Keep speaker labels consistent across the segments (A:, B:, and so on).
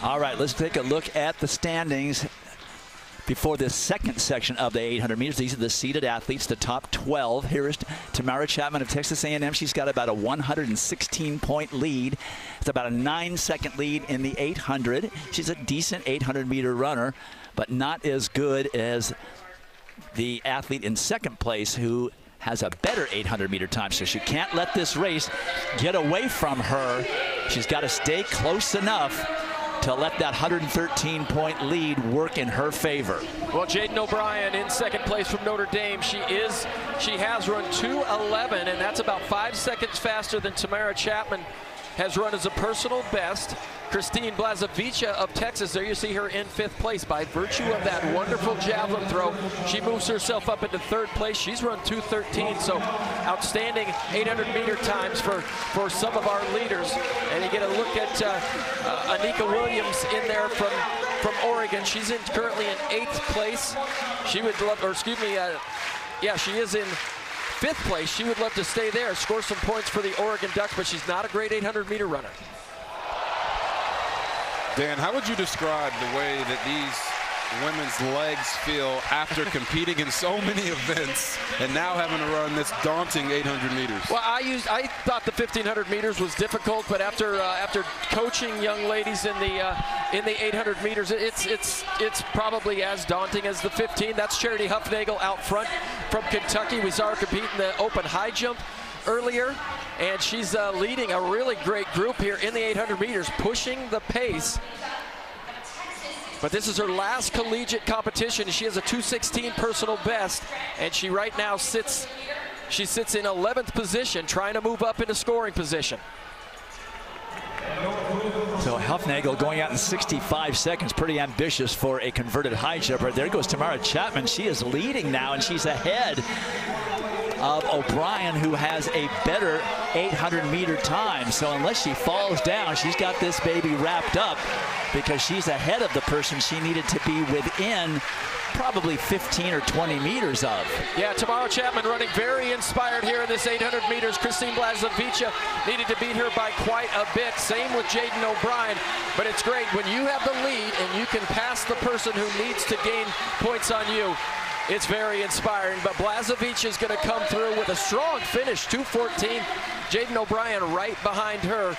A: All right, let's take a look at the standings before this second section of the 800 meters. These are the seeded athletes, the top 12. Here is Timara Chapman of Texas A&M. She's got about a 116-point lead. It's about a 9-second lead in the 800. She's a decent 800-meter runner, but not as good as the athlete in second place who has a better 800-meter time. So she can't let this race get away from her. She's got to stay close enough to let that 113-point lead work in her favor.
B: Well, Jaden O'Brien in second place from Notre Dame. She has run 2:11, and that's about 5 seconds faster than Timara Chapman has run as a personal best. Christine Blazovica of Texas, there you see her in 5th place. By virtue of that wonderful javelin throw, she moves herself up into 3rd place. She's run 2:13, so outstanding 800-meter times for some of our leaders. And you get a look at Anika Williams in there from Oregon. She's currently in 8th place. She would love, or excuse me, she is in 5th place. She would love to stay there, score some points for the Oregon Ducks, but she's not a great 800-meter runner.
C: Dan, how would you describe the way that these women's legs feel after competing in so many events and now having to run this daunting 800 meters?
B: Well, I thought the 1500 meters was difficult, but after coaching young ladies in the 800 meters, it's probably as daunting as the 15. That's Charity Huffnagel out front from Kentucky. We saw her compete in the open high jump earlier, and she's leading a really great group here in the 800 meters, pushing the pace. But this is her last collegiate competition. She has a 2:16 personal best, and she right now sits in 11th position, trying to move up into scoring position.
A: So Huffnagel going out in 65 seconds, pretty ambitious for a converted high jumper. There goes Timara Chapman. She is leading now, and she's ahead of O'Brien, who has a better 800-meter time. So unless she falls down, she's got this baby wrapped up, because she's ahead of the person she needed to be within probably 15 or 20 meters of.
B: Yeah, Timara Chapman running very inspired here in this 800 meters. Christine Blazovica needed to beat her by quite a bit. Same with Jaden O'Brien. But it's great when you have the lead and you can pass the person who needs to gain points on you. It's very inspiring, but Blazovica is going to come through with a strong finish, 2:14. Jaden O'Brien right behind her.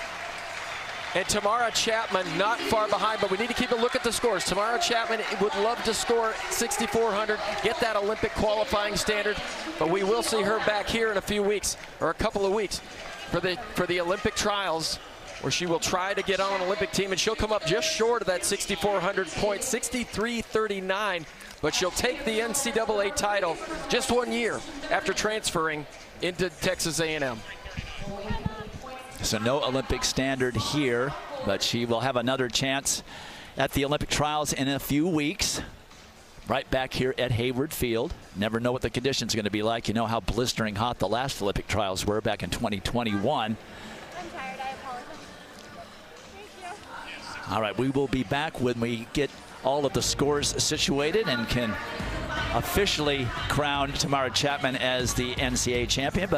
B: And Timara Chapman not far behind, but we need to keep a look at the scores. Timara Chapman would love to score 6,400, get that Olympic qualifying standard, but we will see her back here in a few weeks, or a couple of weeks, for the Olympic trials, where she will try to get on an Olympic team, and she'll come up just short of that 6,400 point, 63.39, but she'll take the NCAA title just 1 year after transferring into Texas A&M.
A: So no Olympic standard here, but she will have another chance at the Olympic trials in a few weeks. Right back here at Hayward Field. Never know what the conditions are going to be like. You know how blistering hot the last Olympic trials were back in 2021.
D: I'm tired, I apologize. Thank you.
A: All right, we will be back when we get all of the scores situated and can officially crown Timara Chapman as the NCAA champion.